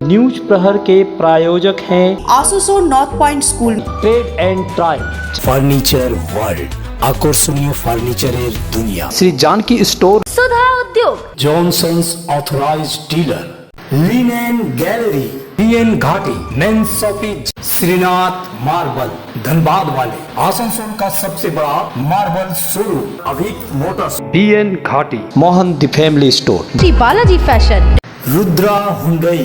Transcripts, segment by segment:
News प्रहर के प्रायोजक हैं Asansol north point School, Trade and Try, furniture world, আকর্ষণীয় ফার্নিচারের দুনিয়া, Shri Janki store, Sudha Udyog, Johnsons authorised dealer, linen gallery, PN घाटी, men's shopping, Shrinath marble, Dhanbad वाले, आसनसोल का सबसे बड़ा marble showroom, Abhik Motors, BN Ghati, Mohan the family store, Shri Balaji fashion, Rudra Hyundai,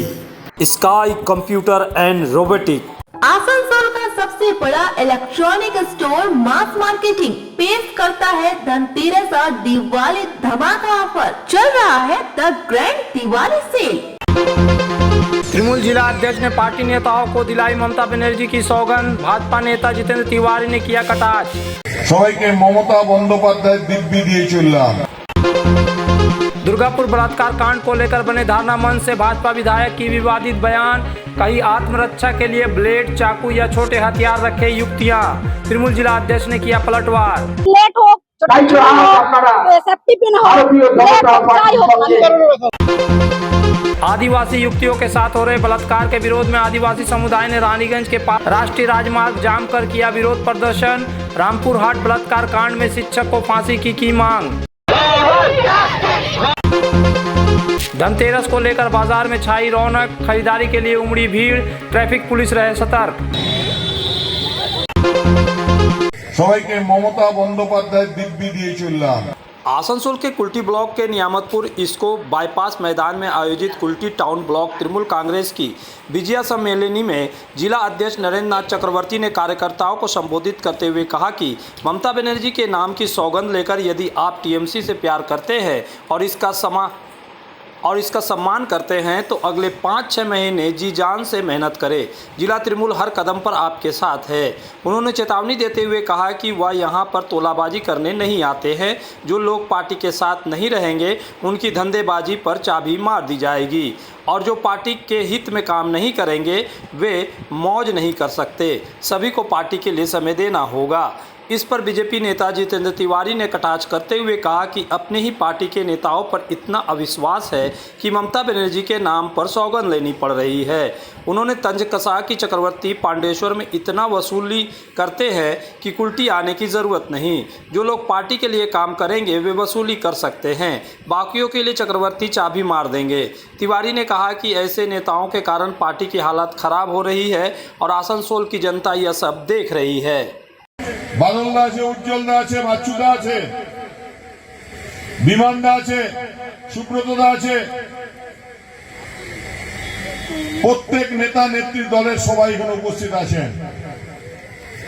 Sky Computer and Robotic, Asansol का सबसे बड़ा इलेक्ट्रॉनिक स्टोर मास मार्केटिंग पेश करता है धनतेरस और दिवाली धमाका ऑफर। चल रहा है the grand Diwali sale. Trinamool जिला अध्यक्ष ने पार्टी नेताओं को दिलाई ममता बनर्जी की सौगंध। भाजपा नेता जितेंद्र तिवारी ने किया कटाक्ष। সবাইকে মমতা বন্দ্যোপাধ্যায় দিব্যি দিয়ে চললাম। दुर्गापुर बलात्कार कांड को लेकर बने धारणा मंच से भाजपा विधायक की विवादित बयान। कहीं आत्मरक्षा के लिए ब्लेड, चाकू या छोटे हथियार रखे युक्तियां। तृणमूल जिला अध्यक्ष ने किया पलटवार। आदिवासी युक्तियों के साथ हो रहे बलात्कार के विरोध में आदिवासी समुदाय ने रानीगंज के पास राष्ट्रीय राजमार्ग जाम कर किया विरोध प्रदर्शन। रामपुर हाट बलात्कार कांड में शिक्षक को फांसी की मांग। धनतेरस को लेकर बाजार में छाई रौनक, खरीदारी के लिए उमड़ी भीड़, ट्रैफिक पुलिस रहे सतर्क। সবাইকে মমতা বন্দ্যোপাধ্যায় দিব্যি দিয়ে চললাম। आसनसोल के कुल्टी ब्लॉक के नियामतपुर इसको बाईपास मैदान में आयोजित कुल्टी टाउन ब्लॉक तृणमूल कांग्रेस की विजया सम्मेलनी में जिला अध्यक्ष नरेंद्र नाथ चक्रवर्ती ने कार्यकर्ताओं को संबोधित करते हुए कहा कि ममता बनर्जी के नाम की सौगंध लेकर यदि आप टीएमसी से प्यार करते हैं और इसका सम्मान करते हैं तो अगले 5-6 महीने जी जान से मेहनत करें। जिला तृणमूल हर कदम पर आपके साथ है। उन्होंने चेतावनी देते हुए कहा कि वह यहां पर तोलाबाजी करने नहीं आते हैं। जो लोग पार्टी के साथ नहीं रहेंगे उनकी धंधेबाजी पर चाबी मार दी जाएगी और जो पार्टी के हित में काम नहीं करेंगे वे मौज नहीं कर सकते। सभी को पार्टी के लिए समय देना होगा। इस पर बीजेपी नेता जितेंद्र तिवारी ने कटाक्ष करते हुए कहा कि अपने ही पार्टी के नेताओं पर इतना अविश्वास है कि ममता बनर्जी के नाम पर सौगंध लेनी पड़ रही है। उन्होंने तंज कसा कि चक्रवर्ती पांडेश्वर में इतना वसूली करते हैं कि कुल्टी आने की ज़रूरत नहीं। जो लोग पार्टी के लिए काम करेंगे वे वसूली कर सकते हैं, बाकियों के लिए चक्रवर्ती चाबी मार देंगे। तिवारी ने कहा कि ऐसे नेताओं के कारण पार्टी की हालत खराब हो रही है और आसनसोल की जनता यह सब देख रही है। বাদলদা আছে, উজ্জ্বলদা আছে, বাচ্চুদা আছে, বিমানদা আছে, সুব্রতদা আছে, প্রত্যেক নেতা নেত্রীর দলের সবাই এখানে উপস্থিত আছেন।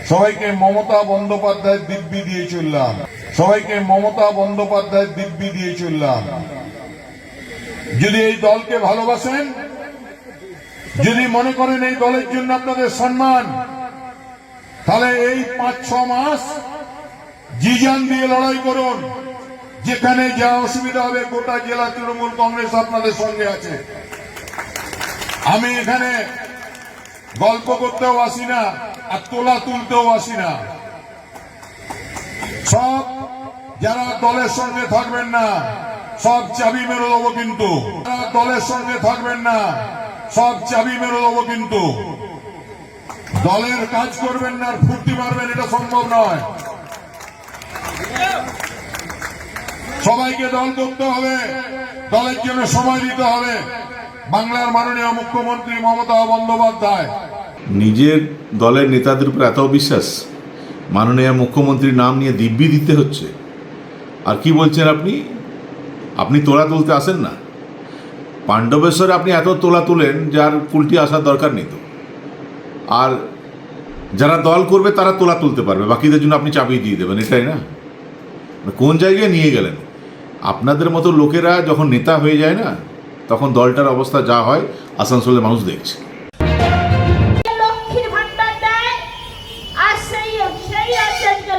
সবাইকে মমতা বন্দ্যোপাধ্যায় দিব্যি দিয়ে চললাম। সবাইকে মমতা বন্দ্যোপাধ্যায় দিব্যি দিয়ে চললাম। যদি এই দলকে ভালোবাসেন, যদি মনে করেন এই দলের জন্য আপনাদের সম্মান, তাহলে এই 5-6 মাস জিজান দিয়ে লড়াই করুন। যেখানে যা অসুবিধা হবে গোটা জেলা তৃণমূল কংগ্রেস আপনাদের সঙ্গে আছে। আমি এখানে গল্প করতেও আসি না আর তোলা তুলতেও আসি না। সব যারা দলের সঙ্গে থাকবেন না সব চাবি মেরে দেবো, কিন্তু যারা দলের সঙ্গে থাকবেন না সব চাবি মেরে দেবো। কিন্তু দলের কাজ করবেন না আর ফুর্তি মারবেন, এটা সম্ভব নয়। সবাইকে দল করতে হবে, দলের জন্য সময় দিতে হবে। বাংলার মাননীয় মুখ্যমন্ত্রী মমতা বন্দ্যোপাধ্যায় নিজের দলের নেতাদের উপর এত বিশ্বাস, মাননীয় মুখ্যমন্ত্রীর নাম নিয়ে দিব্যি দিতে হচ্ছে। আর কি বলছেন আপনি তোলা তুলতে আসেন না? পাণ্ডবেশ্বরে আপনি এত তোলা তুলেন যার কুলটি আসার দরকার নেই তো। আর যারা দল করবে তারা তোলা তুলতে পারবে, বাকিদের জন্য আপনি চাবি দিয়ে দেবেন, এটাই না? কোন জায়গায় নিয়ে গেলেন? আপনাদের মতো লোকেরা যখন নেতা হয়ে যায় না তখন দলটার অবস্থা যা হয় আসানসোলের মানুষ দেখছে। লক্ষ্মীর ভান্ডার দেয় আর সেই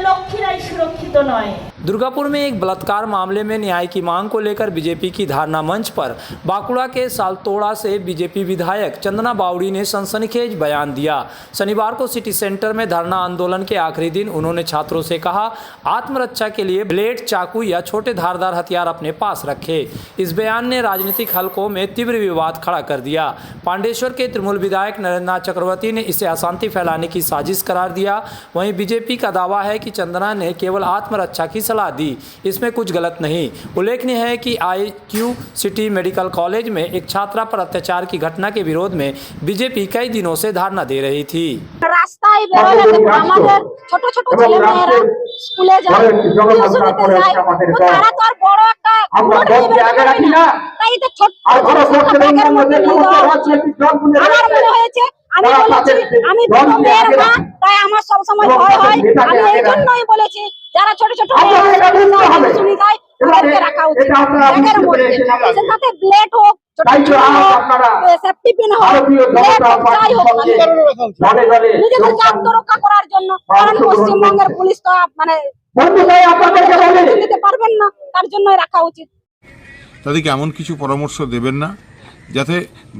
লক্ষ্মীরাই সুরক্ষিত নয়। दुर्गापुर में एक बलात्कार मामले में न्याय की मांग को लेकर बीजेपी की धारणा मंच पर बांकुड़ा के सालतोड़ा से बीजेपी विधायक चंदना बावड़ी ने सनसनीखेज बयान दिया। शनिवार को सिटी सेंटर में धरना आंदोलन के आखिरी दिन उन्होंने छात्रों से कहा, आत्मरक्षा के लिए ब्लेड, चाकू या छोटे धारदार हथियार अपने पास रखे। इस बयान ने राजनीतिक हलकों में तीव्र विवाद खड़ा कर दिया। पांडेश्वर के तृणमूल विधायक नरेंद्रनाथ चक्रवर्ती ने इसे अशांति फैलाने की साजिश करार दिया। वहीं बीजेपी का दावा है कि चंदना ने केवल आत्मरक्षा की सलाह दी, इसमें कुछ गलत नहीं। उल्लेखनीय है कि IQ सिटी मेडिकल कॉलेज में एक छात्रा पर अत्याचार की घटना के विरोध में बीजेपी कई दिनों से धरना दे रही थी। রাস্তায় বেরোলে আমাদের ছোট ছোট ছেলে মেয়েরা স্কুলে যায়, টিউশনিতে যায়, তো তারা তো আর বড় একটা ভোট দিবে না, তাই তো ছোট আমার মনে হয়েছে, আমি বলেছি আমি দুটো মেয়ের মা, তাই আমার সব সময় ভয় হয়। আমি এই জন্যই বলেছি যারা ছোট ছোট শুনি যায় তাদেরকে রাখা উচিত ব্যাগের মধ্যে, সেটাতে ব্লেড হোক, সেফটি পিন হোক, ব্লেড হোক, যাই হোক, নিজেদেরকে আত্মরক্ষা করার জন্য। কারণ পশ্চিমবঙ্গের পুলিশ তো মানে দিতে পারবেন না, তার জন্যই রাখা উচিত। তাদেরকে এমন কিছু পরামর্শ দেবেন না যাতে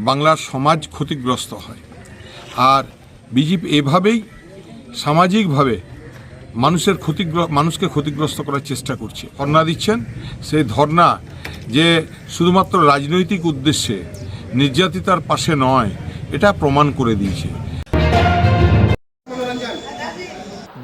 বাংলার সমাজ ক্ষতিগ্রস্ত হয়। আর বিজেপি এভাবেই সামাজিকভাবে মানুষকে ক্ষতিগ্রস্ত করার চেষ্টা করছে। ধর্ণা দিচ্ছেন, সেই ধর্ণা যে শুধুমাত্র রাজনৈতিক উদ্দেশ্যে নির্যাতিতার পাশে নয়, এটা প্রমাণ করে দিয়েছে।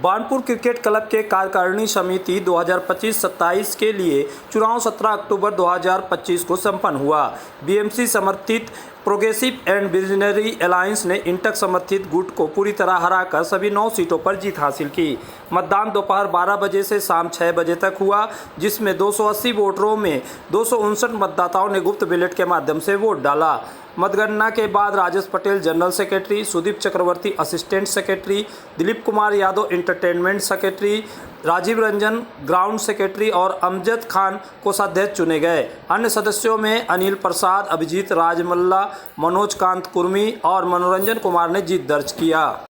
बानपुर क्रिकेट क्लब के कार्यकारिणी समिति 2025-27 के लिए चुनाव 17 अक्टूबर 2025 को संपन्न हुआ। BMC समर्थित प्रोग्रेसिव एंड विजनरी अलायंस ने इंटक समर्थित गुट को पूरी तरह हराकर सभी 9 सीटों पर जीत हासिल की। मतदान दोपहर 12 बजे से शाम 6 बजे तक हुआ, जिसमें 280 वोटरों में 259 मतदाताओं ने गुप्त बैलेट के माध्यम से वोट डाला। मतगणना के बाद Rajesh Patel general secretary, Sudeep Chakraborty assistant secretary, Dilip Kumar Yadav entertainment secretary, Rajiv Ranjan ground secretary और अमजद खान कोषाध्यक्ष चुने गए। अन्य सदस्यों में अनिल प्रसाद, अभिजीत राजमल्ला, मनोज कांत कुर्मी और मनोरंजन कुमार ने जीत दर्ज किया।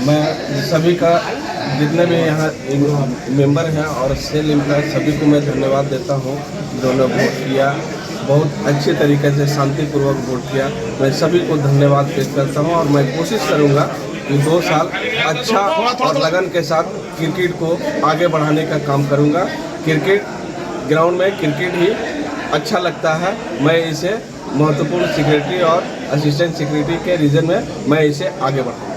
मैं सभी का, जितने भी यहाँ मेंबर हैं और सेल एम्प्लॉय, सभी को मैं धन्यवाद देता हूँ जिन्होंने वोट किया। बहुत अच्छे तरीके से शांतिपूर्वक वोट किया। मैं सभी को धन्यवाद पेश करता हूँ और मैं कोशिश करूँगा कि 2 साल अच्छा और लगन के साथ क्रिकेट को आगे बढ़ाने का काम करूँगा। क्रिकेट ग्राउंड में क्रिकेट ही अच्छा लगता है। मैं इसे महत्वपूर्ण सेक्रेटरी और असिस्टेंट सेक्रेटरी के रीजन में मैं इसे आगे बढ़ाऊँगा।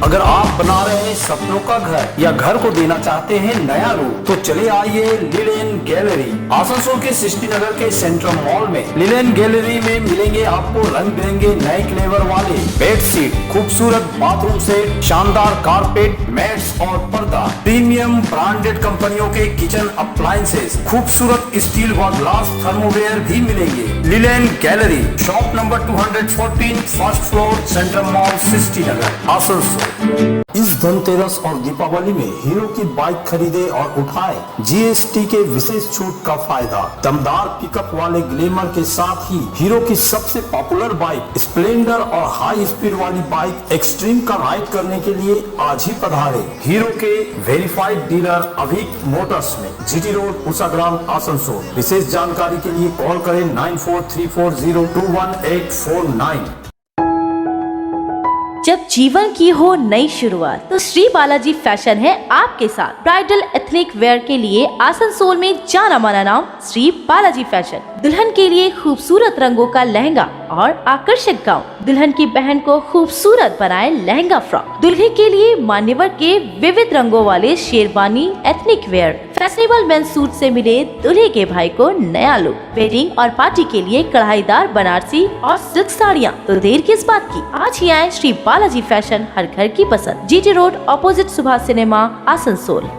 अगर आप बना रहे हैं सपनों का घर या घर को देना चाहते हैं नया रूप, तो चले आइए लिलेन गैलरी। आसनसोल के सृष्टि नगर के सेंट्रल मॉल में लिलेन गैलरी में मिलेंगे आपको रंग बिरंगे नए फ्लेवर वाले बेडशीट, खूबसूरत बाथरूम सेट, शानदार कारपेट, मैट्स और पर्दा, प्रीमियम ब्रांडेड कंपनियों के किचन अप्लायंसेस, खूबसूरत स्टील व ग्लास थर्मोवेयर भी मिलेंगे। Linen gallery, shop number 214, first floor, central mall, Srishti Nagar, Asansol. इस धनतेरस और दीपावली में हीरो की बाइक खरीदे और उठाए GST के विशेष छूट का फायदा। दमदार पिकअप वाले ग्लैमर के साथ ही हीरो की सबसे पॉपुलर बाइक स्प्लेंडर और हाई स्पीड वाली बाइक एक्सट्रीम का राइड करने के लिए आज ही पधारे हीरो के वेरीफाइड डीलर अभिक मोटर्स में, GT रोड, उषाग्राम, आसनसोल। विशेष जानकारी के लिए कॉल करें 9434021849। जब जीवन की हो नई शुरुआत, तो श्री बालाजी फैशन है आपके साथ। ब्राइडल एथनिक वेयर के लिए आसनसोल में जाना माना नाम श्री बालाजी फैशन। दुल्हन के लिए खूबसूरत रंगों का लहंगा और आकर्षक गाउन, दुल्हन की बहन को खूबसूरत बनाए लहंगा फ्रॉक, दुल्हे के लिए मान्यवर के विविध रंगों वाले sherwani ethnic wear, fashionable men's suit से मिले दुल्हे के भाई को नया लुक, वेडिंग और पार्टी के लिए कढ़ाईदार बनारसी और सिल्क साड़ियाँ। तो देर किस बात की, आज ही आए श्री बालाजी फैशन, हर घर की पसंद, GT road, opposite Subhash cinema, Asansol.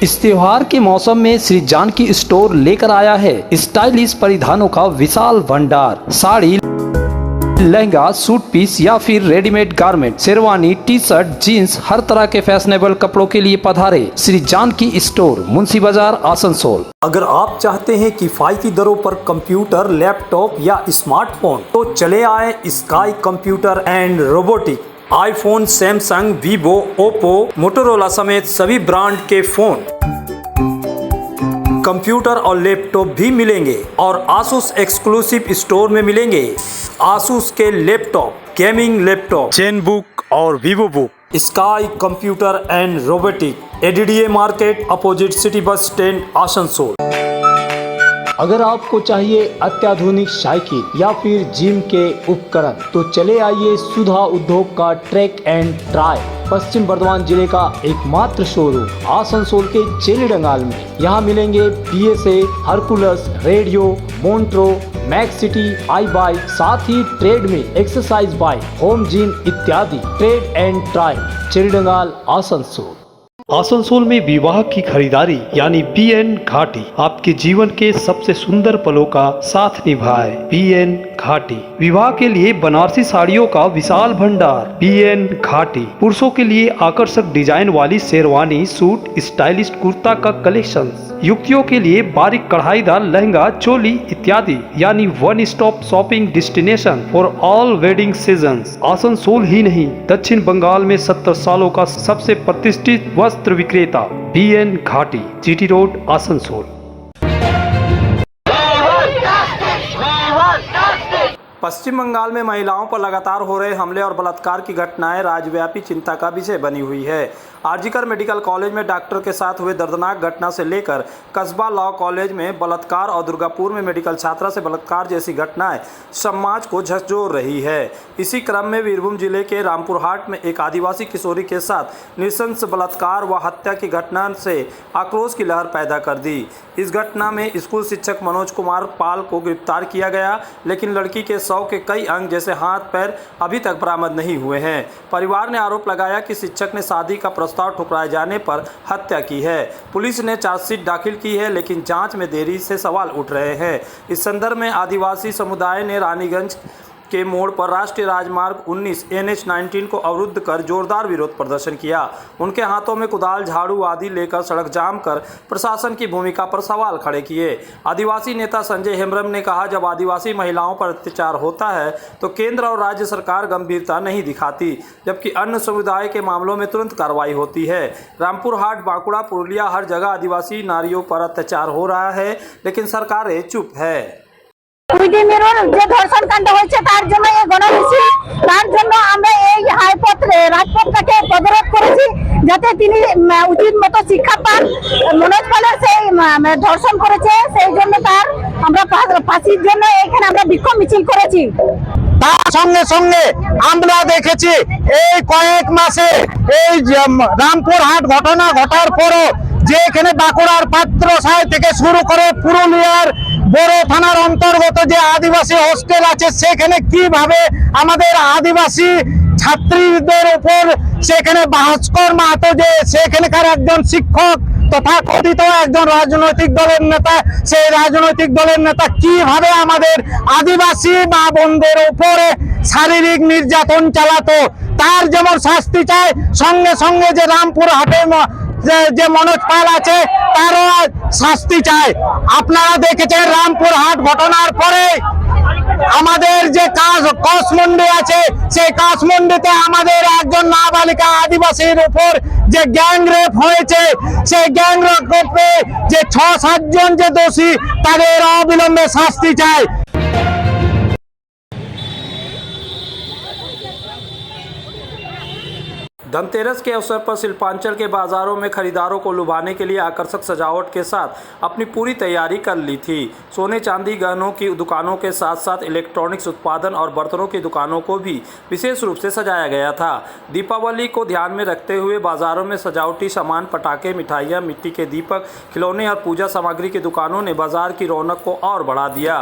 इस त्योहार के मौसम में श्री जानकी स्टोर लेकर आया है स्टाइलिश परिधानों का विशाल भंडार। साड़ी, लहंगा, सूट पीस या फिर readymade garment, sherwani, T shirt, jeans, हर तरह के फैशनेबल कपड़ों के लिए पधारे श्री जानकी स्टोर, मुंशी बाजार, आसनसोल। अगर आप चाहते हैं किफायती दरों पर कंप्यूटर, लैपटॉप या स्मार्टफोन तो चले आए sky Computer and robotic. IPhone, Samsung, Vivo, Oppo, Motorola समेत सभी ब्रांड के फोन, कंप्यूटर और लैपटॉप भी मिलेंगे और आसूस एक्सक्लूसिव स्टोर में मिलेंगे आसूस के laptop, gaming laptop, Zenbook और Vivobook. Sky Computer and Robotic, ADDA market, opposite city bus stand, Asansol. अगर आपको चाहिए अत्याधुनिक साइकिल या फिर जिम के उपकरण तो चले आइए सुधा उद्योग का ट्रैक एंड ट्राई, पश्चिम बर्धमान जिले का एकमात्र शोरूम आसनसोल के चेलीडंगाल में। यहाँ मिलेंगे PSA, Hercules, radio, Montra, Max City, I bike, साथ ही ट्रेड में एक्सरसाइज बाइक, होम जिम इत्यादि। Trade and Try, Chelidangal, Asansol. Asansol में विवाह की खरीदारी यानी BN घाटी आपके जीवन के सबसे सुंदर पलों का साथ निभाए। BN घाटी विवाह के लिए बनारसी साड़ियों का विशाल भंडार। BN घाटी पुरुषों के लिए आकर्षक डिजाइन वाली शेरवानी, सूट, स्टाइलिश कुर्ता का कलेक्शन, युवतियों के लिए बारीक कढ़ाईदार लहंगा, चोली इत्यादि, यानी one stop shopping destination for all wedding seasons. Asansol ही नहीं, दक्षिण बंगाल में 70 सालों का सबसे प्रतिष्ठित वस्त्र विक्रेता BN घाटी, GT रोड, आसनसोल। पश्चिम बंगाल में महिलाओं पर लगातार हो रहे हमले और बलात्कार की घटनाएं राज्यव्यापी चिंता का विषय बनी हुई है। आरजीकर मेडिकल कॉलेज में डॉक्टर के साथ हुए दर्दनाक घटना से लेकर कस्बा लॉ कॉलेज में बलात्कार और दुर्गापुर में मेडिकल छात्रा से बलात्कार जैसी घटनाएं समाज को झकझोर रही है। इसी क्रम में वीरभूम जिले के रामपुर हाट में एक आदिवासी किशोरी के साथ नृशंस बलात्कार व हत्या की घटना से आक्रोश की लहर पैदा कर दी। इस घटना में स्कूल शिक्षक मनोज कुमार पाल को गिरफ्तार किया गया, लेकिन लड़की के शव के कई अंग जैसे हाथ पैर अभी तक बरामद नहीं हुए हैं। परिवार ने आरोप लगाया कि शिक्षक ने शादी का प्रस्ताव ठुकराए जाने पर हत्या की है। पुलिस ने चार्जशीट दाखिल की है, लेकिन जांच में देरी से सवाल उठ रहे हैं। इस संदर्भ में आदिवासी समुदाय ने रानीगंज के मोड़ पर राष्ट्रीय राजमार्ग 19 NH-19 को अवरुद्ध कर जोरदार विरोध प्रदर्शन किया। उनके हाथों में कुदाल, झाड़ू आदि लेकर सड़क जाम कर प्रशासन की भूमिका पर सवाल खड़े किए। आदिवासी नेता संजय हेम्ब्रम ने कहा, जब आदिवासी महिलाओं पर अत्याचार होता है तो केंद्र और राज्य सरकार गंभीरता नहीं दिखाती, जबकि अन्य समुदाय के मामलों में तुरंत कार्रवाई होती है। रामपुर हाट, बांकुड़ा, पुरुलिया, हर जगह आदिवासी नारियों पर अत्याचार हो रहा है, लेकिन सरकारें चुप है। যে ধর্ষণ কাণ্ড হয়েছে তার জন্য এই গণমিছিল, তার জন্য আমরা এই হাইপথে রাজপথটাকে প্রতিরোধ করেছি যাতে তিনি উচিত মতো শিক্ষা পান। মনোজ পালের সেই ধর্ষণ করেছে, সেই জন্য তার আমরা ফাঁসির জন্য এখানে আমরা বিক্ষোভ মিছিল করেছি। তার সঙ্গে সঙ্গে আমরা দেখেছি এই কয়েক মাসে এই রামপুর হাট ঘটনা ঘটার পরও যে এখানে বাঁকুড়ার পাত্রসায় থেকে শুরু করে পুরুলিয়ার বড় থানার অন্তর্গত যে আদিবাসী হোস্টেল আছে সেখানে কিভাবে আমাদের আদিবাসী ছাত্রীদের উপর সেখানে ভাস্কর মাহাতো যে সেখানকার একজন শিক্ষক তথা কথিত একজন রাজনৈতিক দলের নেতা, সেই রাজনৈতিক দলের নেতা কিভাবে আমাদের আদিবাসী মা বোনদের উপরে শারীরিক নির্যাতন চালাতো, তার যেমন শাস্তি চাই, সঙ্গে সঙ্গে যে রামপুর হাটে যে মনোজ পাল আছে তারও শাস্তি চাই। আপনারা দেখেছেন রামপুর হাট ঘটনার পরে আমাদের যে কাশমন্ডি আছে সেই কাশমন্ডিতে আমাদের একজন নাবালিকা আদিবাসীর উপর যে গ্যাং রেপ হয়েছে, সেই গ্যাং রেপে যে 6-7 জন যে দোষী তাদের অবিলম্বে শাস্তি চাই। धनतेरस के अवसर पर शिल्पांचल के बाजारों में खरीदारों को लुभाने के लिए आकर्षक सजावट के साथ अपनी पूरी तैयारी कर ली थी। सोने चांदी गहनों की दुकानों के साथ साथ इलेक्ट्रॉनिक्स उत्पादन और बर्तनों की दुकानों को भी विशेष रूप से सजाया गया था। दीपावली को ध्यान में रखते हुए बाजारों में सजावटी सामान, पटाखे, मिठाइयाँ, मिट्टी के दीपक, खिलौने और पूजा सामग्री की दुकानों ने बाजार की रौनक को और बढ़ा दिया।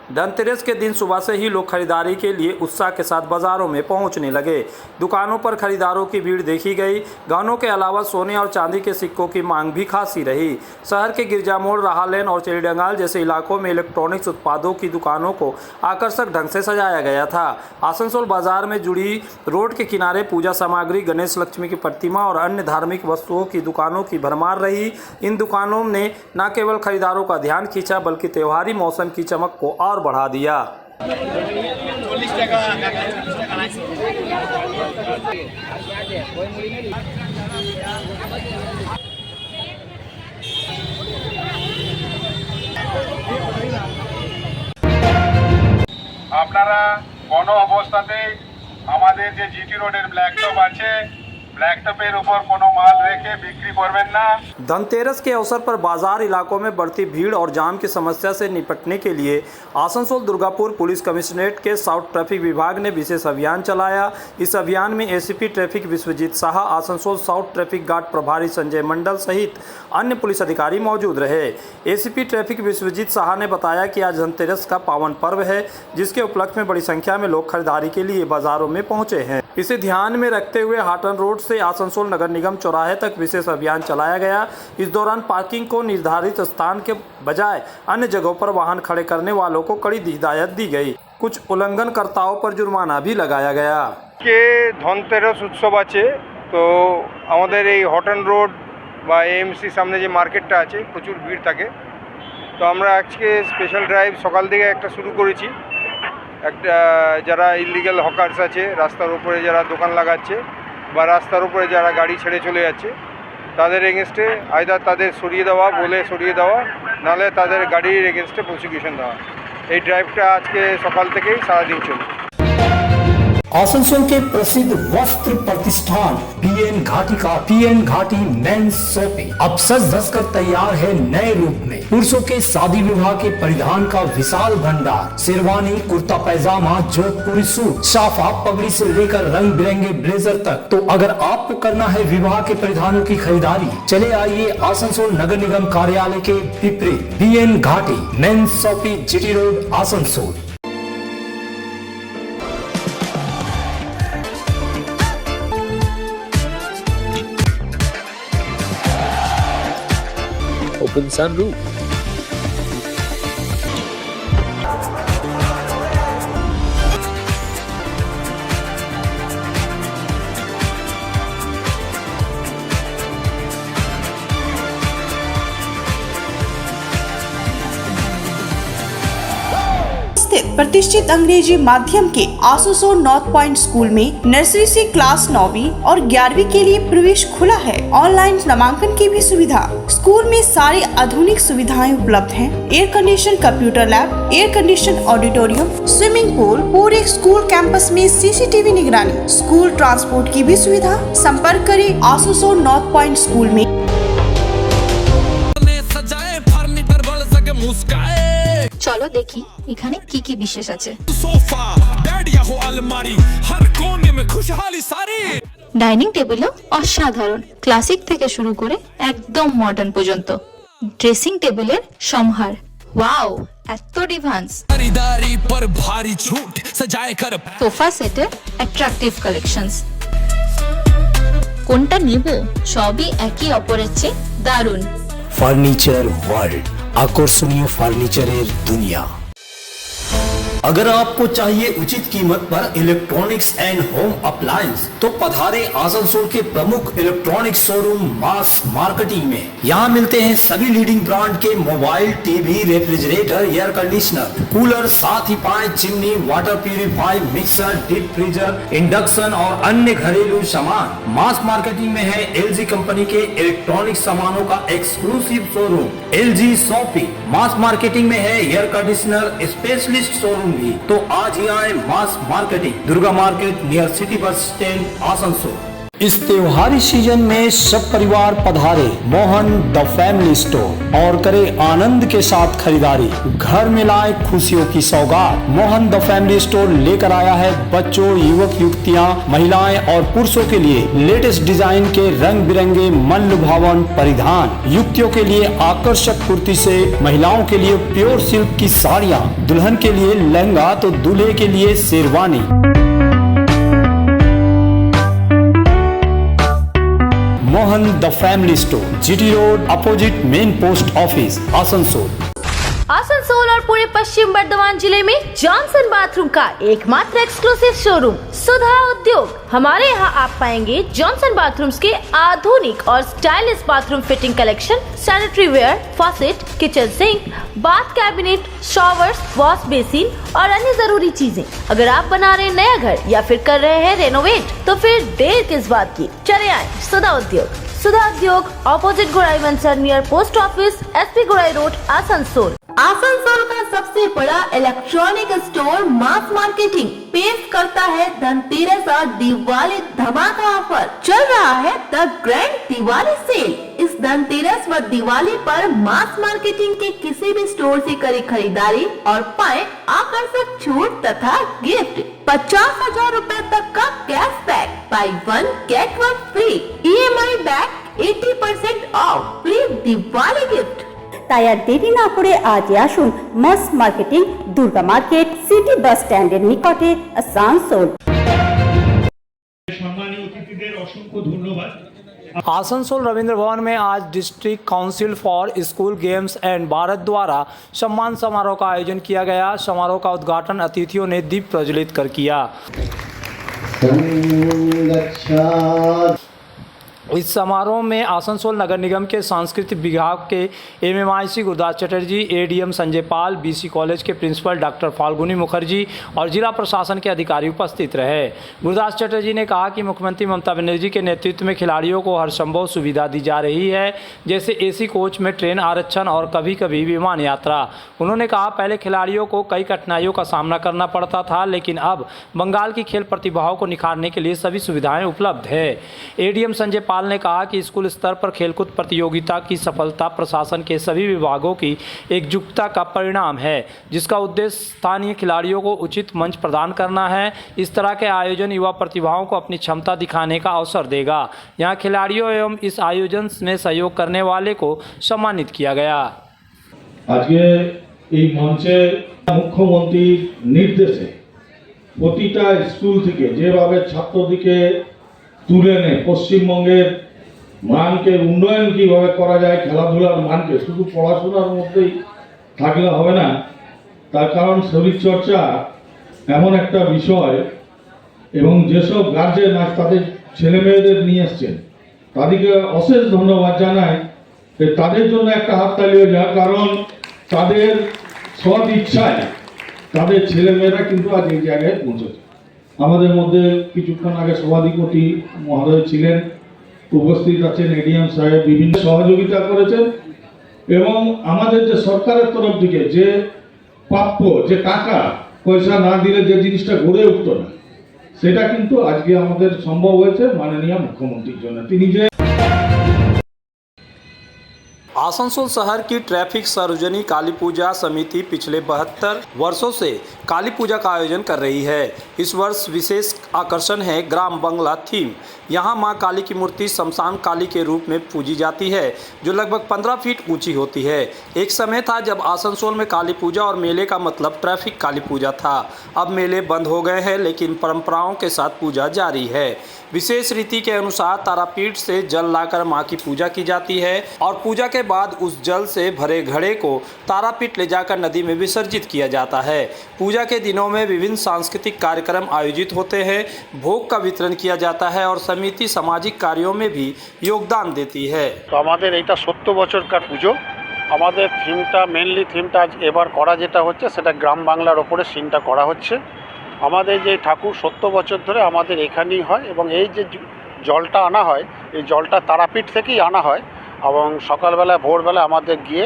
धनतेरस के दिन सुबह से ही लोग खरीदारी के लिए उत्साह के साथ बाजारों में पहुंचने लगे। दुकानों पर खरीदारों की भीड़ देखी गई। गहनों के अलावा सोने और चांदी के सिक्कों की मांग भी खासी रही। शहर के गिरजा मोड़, राहा लेन और चेरीडंगाल जैसे इलाकों में इलेक्ट्रॉनिक्स उत्पादों की दुकानों को आकर्षक ढंग से सजाया गया था। आसनसोल बाजार में जुड़ी रोड के किनारे पूजा सामग्री, गणेश लक्ष्मी की प्रतिमा और अन्य धार्मिक वस्तुओं की दुकानों की भरमार रही। इन दुकानों ने न केवल खरीदारों का ध्यान खींचा बल्कि त्योहारी मौसम की चमक को और बढ़ा दिया। আপনারা কোনো অবস্থাতেই আমাদের যে জিটি রোডের ব্ল্যাক টপ আছে, ব্ল্যাক टॉपेर ऊपर कोनो माल रेखे बिक्री करबेन ना। धनतेरस के अवसर पर बाजार इलाकों में बढ़ती भीड़ और जाम की समस्या से निपटने के लिए आसनसोल दुर्गापुर पुलिस कमिश्नरेट के साउथ ट्रैफिक विभाग ने विशेष अभियान चलाया। इस अभियान में ACP traffic Vishwajit Shah, Asansol south traffic guard प्रभारी संजय मंडल सहित अन्य पुलिस अधिकारी मौजूद रहे। एसीपी ट्रैफिक विश्वजीत शाह ने बताया कि आज धनतेरस का पावन पर्व है, जिसके उपलक्ष्य में बड़ी संख्या में लोग खरीदारी के लिए बाजारों में पहुंचे हैं। इसे ध्यान में रखते हुए हाटन रोड से आसनसोल नगर निगम चौराहे तक विशेष अभियान चलाया गया। इस दौरान पार्किंग को निर्धारित स्थान के बजाय अन्य जगहों पर वाहन खड़े करने वालों को कड़ी हिदायत दी गई। कुछ उल्लंघनकर्ताओं पर जुर्माना भी लगाया गया। के धनतेरस उत्सव আছে, তো আমাদের এই হটন রোড বা এএমসি সামনে যে মার্কেটটা আছে প্রচুর ভিড় থাকে। তো আমরা আজকে স্পেশাল ড্রাইভ সকাল থেকে একটা শুরু করেছি। একটা যারা ইলিগাল হকার্স আছে, রাস্তার উপরে যারা দোকান লাগাচ্ছে বা রাস্তার উপরে যারা গাড়ি ছেড়ে চলে যাচ্ছে, তাদের এগেনস্টে আইদার তাদের সরিয়ে দেওয়া, বলে সরিয়ে দেওয়া, নাহলে তাদের গাড়ির এগেনস্টে প্রসিকিউশন দেওয়া। এই ড্রাইভটা আজকে সকাল থেকেই সারাদিন চলবে। आसनसोल के प्रसिद्ध वस्त्र प्रतिष्ठान पीएन घाटी का पीएन घाटी मेंस शॉपिंग अब सज धज कर तैयार है नए रूप में। पुरुषों के शादी विवाह के परिधान का विशाल भंडार, शेरवानी, कुर्ता पैजामा, जोधपुरी सूट, साफा, पगड़ी से लेकर रंग बिरंगे ब्लेजर तक। तो अगर आपको करना है विवाह के परिधानों की खरीदारी, चले आइए आसनसोल नगर निगम कार्यालय के विपरीत पीएन घाटी men's shopping, GT road, Asansol. Open sunroof. प्रतिष्ठित अंग्रेजी माध्यम के आसनसोल नॉर्थ पॉइंट स्कूल में नर्सरी से क्लास 9वीं और 11वीं के लिए प्रवेश खुला है। ऑनलाइन नामांकन की भी सुविधा। स्कूल में सारी आधुनिक सुविधाएं उपलब्ध हैं। Air condition computer lab, air condition auditorium, swimming pool, पूरे स्कूल कैंपस में सीसीटीवी निगरानी, स्कूल ट्रांसपोर्ट की भी सुविधा। संपर्क करें आसनसोल नॉर्थ पॉइंट स्कूल में। চলো দেখি এখানে কি কি বিশেষ আছে। ডাইনিং টেবিলও অসাধারণ, ক্লাসিক থেকে শুরু করে একদম মডার্ন পর্যন্ত। ড্রেসিং টেবিলের সম্ভার, ওয়াও এত ডিভান্স। সোফা সেটের অ্যাট্রাকটিভ কালেকশনস। কোনটা নিব, সবই একই অপরের চেয়ে দারুণ। फर्नीचर वर्ल्ड, आकर्षणीय फर्नीचर दुनिया। अगर आपको चाहिए उचित कीमत पर इलेक्ट्रॉनिक्स एंड होम अप्लायंस, तो पधारे आसनसोल के प्रमुख इलेक्ट्रॉनिक्स शोरूम मास मार्केटिंग में। यहाँ मिलते हैं सभी लीडिंग ब्रांड के mobile, TV, refrigerator, air conditioner, cooler, साथ ही पाए chimney, water purify, mixer, deep freezer, induction और अन्य घरेलू सामान। मास मार्केटिंग में है एलजी कंपनी के इलेक्ट्रॉनिक सामानों का एक्सक्लूसिव शोरूम एलजी शॉपिंग। मास मार्केटिंग में है एयर कंडीशनर स्पेशलिस्ट शोरूम भी। तो आज ही आए mass marketing, Durga market near city bus stand, Asansol. इस त्योहारी सीजन में सब परिवार पधारे मोहन द फैमिली स्टोर और करे आनंद के साथ खरीदारी। घर में लाए खुशियों की सौगात। मोहन द फैमिली स्टोर लेकर आया है बच्चों, युवक युवतियां, महिलाएं और पुरुषों के लिए लेटेस्ट डिजाइन के रंग बिरंगे मन लुभावन परिधान। युवतियों के लिए आकर्षक कुर्ती से, महिलाओं के लिए प्योर सिल्क की साड़ियाँ, दुल्हन के लिए लहंगा तो दूल्हे के लिए sherwani. Mohan the family store, GT road, opposite main post office, Asansol. Asansol और पूरे पश्चिम बर्धमान जिले में जॉनसन बाथरूम का एकमात्र एक्सक्लूसिव शोरूम सुधा उद्योग। हमारे यहाँ आप पाएंगे जॉनसन बाथरूम्स के आधुनिक और stylish bathroom fitting collection, sanitary ware, faucet, kitchen sink, bath cabinet, showers, wash basin और अन्य जरूरी चीजें। अगर आप बना रहे हैं नया घर या फिर कर रहे हैं रेनोवेट तो फिर देर किस बात की, चले आए सुधा उद्योग। सुधा उद्योग ऑपोजिट गोराई मंसर नियर पोस्ट ऑफिस, एसपी गोराई रोड, आसनसोल। आसनसोल का सबसे बड़ा इलेक्ट्रॉनिक स्टोर मास मार्केटिंग पेश करता है धनतेरस और दिवाली धमाका ऑफर। चल रहा है द ग्रैंड दिवाली सेल। इस धनतेरस व दिवाली पर मास मार्केटिंग के किसी भी स्टोर से करें खरीदारी और पाए आकर्षक छूट तथा गिफ्ट। 50,000 रूपए तक का cashback, buy 1 get 1 free, EMI back 80% off, free Diwali gift. তাই আর দেরি না করে আজই আসুন mass marketing, Durga market, city bus স্ট্যান্ডের নিকটে, আসানসোল। সম্মানীয় অতিথিদের অসংখ্য ধন্যবাদ। आसनसोल रविंद्र भवन में आज district council for school games and Bharat द्वारा सम्मान समारोह का आयोजन किया गया। समारोह का उद्घाटन अतिथियों ने दीप प्रज्वलित कर किया। इस समारोह में आसनसोल नगर निगम के सांस्कृतिक विभाग के MMIC Gurdas Chatterjee, ADM Sanjay Pal, BC college के प्रिंसिपल डॉक्टर फाल्गुनी मुखर्जी और जिला प्रशासन के अधिकारी उपस्थित रहे। गुरदास चटर्जी ने कहा कि मुख्यमंत्री ममता बनर्जी के नेतृत्व में खिलाड़ियों को हर संभव सुविधा दी जा रही है, जैसे AC कोच में ट्रेन आरक्षण और कभी कभी विमान यात्रा। उन्होंने कहा पहले खिलाड़ियों को कई कठिनाइयों का सामना करना पड़ता था, लेकिन अब बंगाल की खेल प्रतिभाओं को निखारने के लिए सभी सुविधाएं उपलब्ध है। ADM संजय पाल ने कहा कि स्कूल स्तर पर खेलकूद प्रतियोगिता की सफलता प्रशासन के सभी विभागों की एकजुटता का परिणाम है, जिसका उद्देश्य स्थानीय खिलाड़ियों को उचित मंच प्रदान करना है। इस तरह के आयोजन युवा प्रतिभाओं को अपनी क्षमता दिखाने का अवसर देगा। यहाँ खिलाड़ियों एवं इस आयोजन में सहयोग करने वाले को सम्मानित किया गया। আজকে এই মঞ্চে মুখ্যমন্ত্রীর নির্দেশে প্রতিটা স্কুল থেকে যেভাবে ছাত্রদিকে তুলে এনে পশ্চিমবঙ্গের মানকে উন্নয়ন কীভাবে করা যায়, খেলাধুলার মানকে শুধু পড়াশোনার মধ্যেই থাকলে হবে না, তার কারণ শরীরচর্চা এমন একটা বিষয় এবং যেসব গার্জেন আজ তাদের ছেলে মেয়েদের নিয়ে এসছেন তাদেরকে অশেষ ধন্যবাদ জানাই। তাদের জন্য একটা হাততালি হয়ে যায়, কারণ তাদের সৎ ইচ্ছায় তাদের ছেলে মেয়েরা কিন্তু আজ এই জায়গায় পৌঁছেছে। আমাদের মধ্যে কিছুক্ষণ আগে সভাধিপতি মহোদয় ছিলেন, উপস্থিত আছেন ADM সাহেব, বিভিন্ন সহযোগিতা করেছেন এবং আমাদের যে সরকারের তরফ থেকে যে প্রাপ্য যে টাকা পয়সা না দিলে যে জিনিসটা গড়ে উঠতো না, সেটা কিন্তু আজকে আমাদের সম্ভব হয়েছে মাননীয় মুখ্যমন্ত্রীর জন্য। তিনি যে आसनसोल शहर की ट्रैफिक सार्वजनिक काली पूजा समिति पिछले 72 वर्षों से काली पूजा का आयोजन कर रही है। इस वर्ष विशेष आकर्षण है ग्राम बंगला थीम। यहाँ मां काली की मूर्ति शमशान काली के रूप में पूजी जाती है, जो लगभग 15 फीट ऊंची होती है। एक समय था जब आसनसोल में काली पूजा और मेले का मतलब ट्रैफिक काली पूजा था। अब मेले बंद हो गए हैं, लेकिन परंपराओं के साथ पूजा जारी है। विशेष रीति के अनुसार तारापीठ से जल लाकर मां की पूजा की जाती है और पूजा के बाद उस जल से भरे घड़े को तारापीठ ले जाकर नदी में विसर्जित किया जाता है। पूजा के दिनों में विभिन्न सांस्कृतिक कार्यक्रम आयोजित होते हैं, भोग का वितरण किया जाता है और समिति सामाजिक कार्यों में भी योगदान देती है। तो আমাদের এটা 70 বছরকার পুজো। আমাদের থিমটা মেইনলি থিমটা এবার করা যেটা হচ্ছে সেটা গ্রাম বাংলার উপরে সিনটা করা হচ্ছে। আমাদের যে ঠাকুর 70 বছর ধরে আমাদের এখানেই হয় এবং এই যে জলটা আনা হয় এই জলটা তারাপীঠ থেকেই আনা হয় এবং সকালবেলা ভোরবেলা আমাদের গিয়ে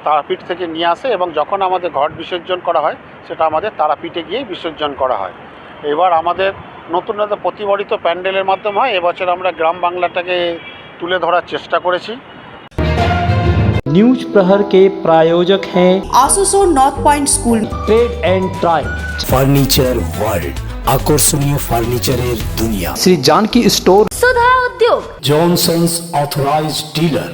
তারাপীঠ থেকে নিয়ে আসে এবং যখন আমাদের ঘট বিসর্জন করা হয় সেটা আমাদের তারাপীঠে গিয়ে বিসর্জন করা হয়। এবার আমাদের নতুন নতুন প্রতিবারই তো প্যান্ডেলের মাধ্যমে হয়, এবছর আমরা গ্রাম বাংলাটাকে তুলে ধরার চেষ্টা করেছি। न्यूज प्रहर के प्रायोजक हैं आसुसो North point School, Trade and Try, furniture world, আকর্ষণীয় ফার্নিচারের দুনিয়া, Shri Janki store, Sudha Udyog, Johnsons authorised dealer,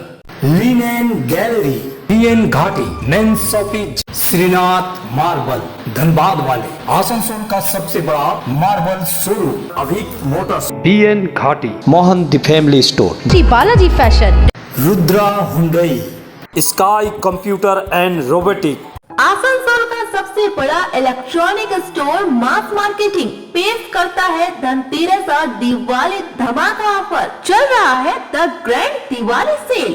linen gallery, PN घाटी, men's shopping, Shrinath marble, Dhanbad वाले, आसनसोल का सबसे बड़ा marble showroom, Abhik Motors, BN Ghati, Mohan the family store, Shri Balaji fashion, Rudra Hyundai, Sky Computer and Robotic, Asansol का सबसे बड़ा इलेक्ट्रॉनिक स्टोर मास मार्केटिंग पेश करता है धनतेरस और दिवाली धमाका ऑफर। चल रहा है द ग्रैंड दिवाली सेल।